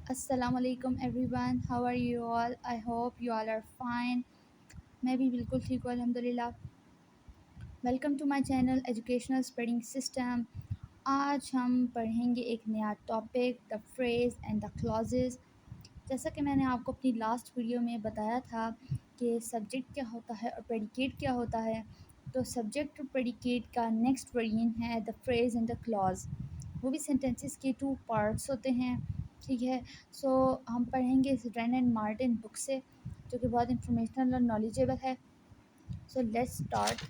السلام علیکم everyone, how are you all? I hope you all are fine. میں بھی بالکل ٹھیک ہوں الحمد للہ. Welcome to my channel educational spreading system. آج ہم پڑھیں گے ایک نیا topic, the phrase and the clauses. جیسا کہ میں نے آپ کو اپنی لاسٹ ویڈیو میں بتایا تھا کہ سبجیکٹ کیا ہوتا ہے اور پریڈیکیٹ کیا ہوتا ہے، تو سبجیکٹ اور پریڈیکیٹ کا نیکسٹ ورژن ہے دا فریز اینڈ دا کلاز. وہ بھی سینٹینسز کے 2 پارٹس ہوتے ہیں. ٹھیک ہے، سو ہم پڑھیں گے رین اینڈ مارٹن بک سے، جو کہ بہت انفارمیشنل اور نالجیبل ہے. So let's start.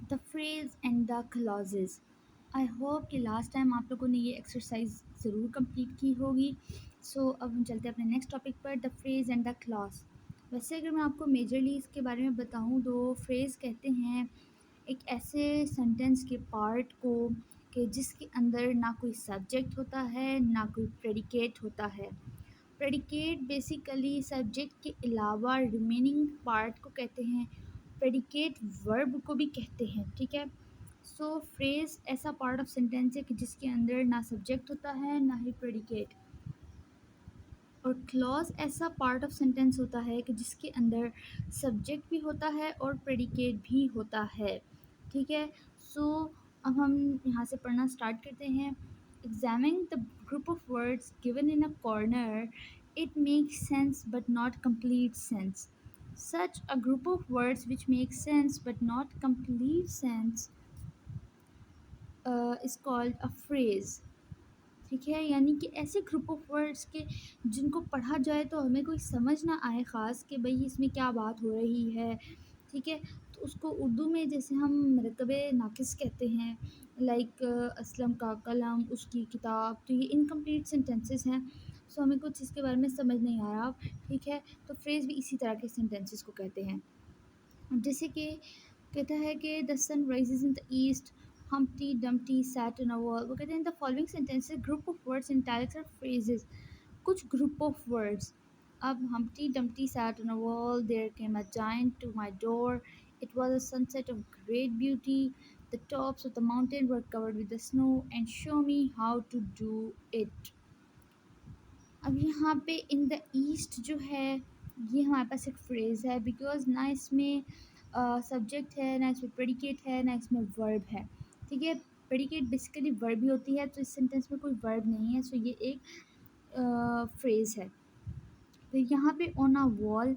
The phrase and the clauses. I hope کہ لاسٹ ٹائم آپ لوگوں نے یہ ایکسرسائز ضرور کمپلیٹ کی ہوگی. سو اب ہم چلتے ہیں اپنے نیکسٹ ٹاپک پر، the phrase and the clause. ویسے اگر میں آپ کو میجرلی اس کے بارے میں بتاؤں تو فریز کہتے ہیں ایک ایسے سینٹینس کے پارٹ کو کہ جس کے اندر نہ کوئی سبجیکٹ ہوتا ہے نہ کوئی پریڈیکیٹ ہوتا ہے. پریڈیکیٹ بیسیکلی سبجیکٹ کے علاوہ ریمیننگ پارٹ کو کہتے ہیں. پریڈیکیٹ ورب کو بھی کہتے ہیں. ٹھیک ہے، سو فریز ایسا پارٹ آف سینٹینس ہے کہ جس کے اندر نہ سبجیکٹ ہوتا ہے نہ ہی پریڈیکیٹ. اور کلاز ایسا پارٹ آف سینٹینس ہوتا ہے کہ جس کے اندر سبجیکٹ بھی ہوتا ہے اور پریڈیکیٹ بھی ہوتا ہے. ٹھیک ہے، سو اب ہم یہاں سے پڑھنا اسٹارٹ کرتے ہیں. Examining the group of words given in a corner. It makes sense but not complete sense. Such a group of words which make sense but not complete sense is called a phrase. ٹھیک ہے، یعنی کہ ایسے group of words کے جن کو پڑھا جائے تو ہمیں کوئی سمجھ نہ آئے خاص کہ بھئی اس میں کیا بات ہو رہی ہے. ٹھیک ہے، تو اس کو اردو میں جیسے ہم مرکب ناقص کہتے ہیں، لائک اسلم کا قلم، اس کی کتاب. تو یہ انکمپلیٹ سینٹینسز ہیں، سو ہمیں کچھ اس کے بارے میں سمجھ نہیں آ رہا. ٹھیک ہے، تو فریز بھی اسی طرح کے سینٹینسز کو کہتے ہیں. جیسے کہ کہتا ہے کہ the sun rises in the east. Humpty Dumpty sat in a wall. وہ کہتے ہیں the following sentence group of words in italics are phrases. کچھ گروپ آف ورڈس. اب Humpty Dumpty sat in a wall. There came a giant to my door. It was a sunset of great beauty. The tops of the mountain were covered with the snow and show me how to do it. اب یہاں پہ ان the asset جو ہے یہ ہمارے پاس ایک freeze ہے، because نہ اس میں سبجیکٹ ہے نہ اس میں پریڈیکیٹ ہے نہ اس میں ورب ہے. ٹھیک ہے، پریڈیکیٹ بیسیکلی ورب ہی ہوتی ہے، تو اس سینٹینس میں کوئی ورب نہیں ہے، سو یہ ایک فریز ہے. پھر یہاں پہ آن اے وال.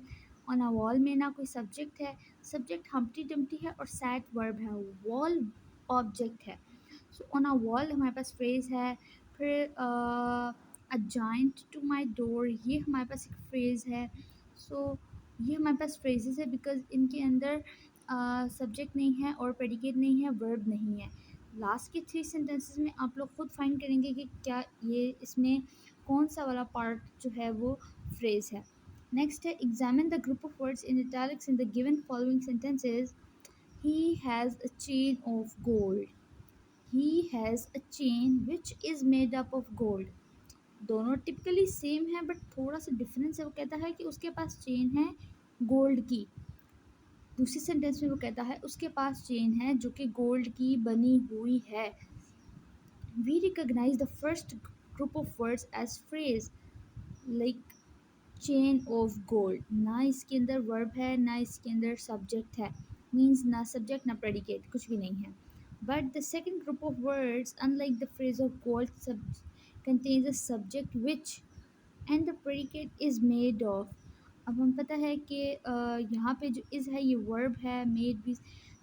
آن اے وال میں نہ کوئی سبجیکٹ ہے، سبجیکٹ ہمپٹی ڈمپٹی ہے اور سیٹ ورب ہے، وال آبجیکٹ ہے. سو آن اے وال ہمارے پاس فریز ہے. پھر اے جائنٹ ٹو مائی ڈور، یہ ہمارے پاس ایک فریز ہے. سو یہ ہمارے پاس فریزز ہے بیکاز ان کے اندر سبجیکٹ نہیں ہے اور پریڈیکیٹ نہیں ہے، ورب نہیں ہے. لاسٹ کے 3 سینٹینسز میں آپ لوگ خود فائنڈ کریں گے کہ کیا یہ اس میں کون سا والا پارٹ جو ہے وہ فریز ہے. نیکسٹ ہے examine the group of words in italics in the given following sentences. He has a chain of gold. He has a chain which is made up of gold. دونوں typically same ہے but تھوڑا سا difference ہے. وہ کہتا ہے کہ اس کے پاس چین ہے گولڈ کی. دوسری سینٹینس میں وہ کہتا ہے اس کے پاس چین ہے جو کہ گولڈ کی بنی ہوئی ہے. We recognise the first group of words as phrase like chain of gold. نہ اس کے اندر ورب ہے نہ اس کے اندر سبجیکٹ ہے، مینس نہ سبجیکٹ نہ پریڈیکیٹ، کچھ بھی نہیں ہے. But the second group of words in like the phrase of gold contains a subject which and the predicate is made of. اب ہم پتہ ہے کہ یہاں پہ جو is ہے یہ verb ہے، made بھی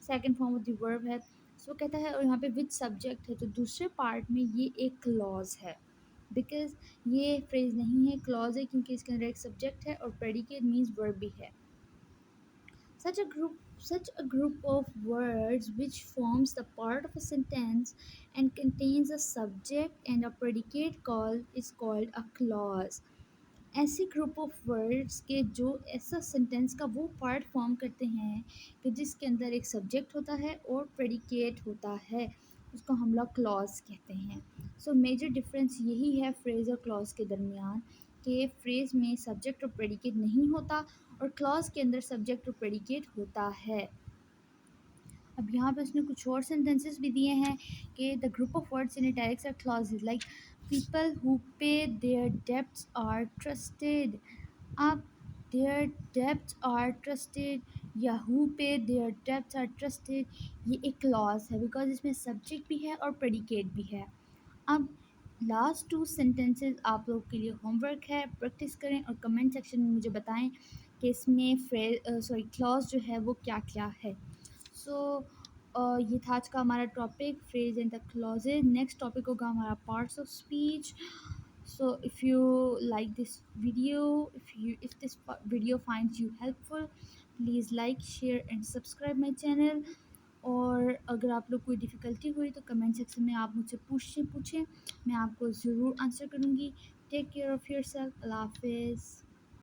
second form of the verb ہے. سو کہتا ہے اور یہاں پہ which subject ہے، تو دوسرے پارٹ میں یہ ایک clause ہے بیکاز یہ phrase نہیں ہے، clause ہے، کیونکہ اس کے اندر ایک subject ہے اور predicate means verb بھی ہے. Such a group of words which forms the part of a sentence and contains a subject and a predicate is called a clause. ایسے گروپ آف ورڈس کے جو ایسا سینٹینس کا وہ پارٹ فارم کرتے ہیں کہ جس کے اندر ایک سبجیکٹ ہوتا ہے اور پریڈیکیٹ ہوتا ہے، اس کو ہم لوگ کلاز کہتے ہیں. سو میجر ڈفرینس یہی ہے فریز اور کلاز کے درمیان کہ فریز میں سبجیکٹ اور پریڈیکیٹ نہیں ہوتا اور کلاز کے اندر سبجیکٹ اور پریڈیکیٹ ہوتا ہے. اب یہاں پہ اس نے کچھ اور سینٹینسز بھی دیے ہیں کہ the group of words in italics are clauses like people who pay their debts are trusted. اب دیئر ڈیبٹس آر ٹرسٹیڈ یا who pay their debts are trusted یہ ایک کلاس ہے بیکاز اس میں سبجیکٹ بھی ہے اور پریڈیکیٹ بھی ہے. اب لاسٹ ٹو سینٹینسز آپ لوگ کے لیے ہوم ورک ہے، پریکٹس کریں اور کمنٹ سیکشن میں مجھے بتائیں کہ اس میں کلاس جو ہے وہ کیا کیا ہے. سو یہ تھا آج کا ہمارا topic phrase and the clauses. Next topic ہوگا ہمارا parts of speech. So if you like this video, if this video finds you helpful, please like, share and subscribe my channel. اور اگر آپ لوگ کوئی ڈیفیکلٹی ہوئی تو کمنٹ سیکشن میں آپ مجھ سے پوچھیں میں آپ کو ضرور آنسر کروں گی. Take care of yourself. اللہ حافظ.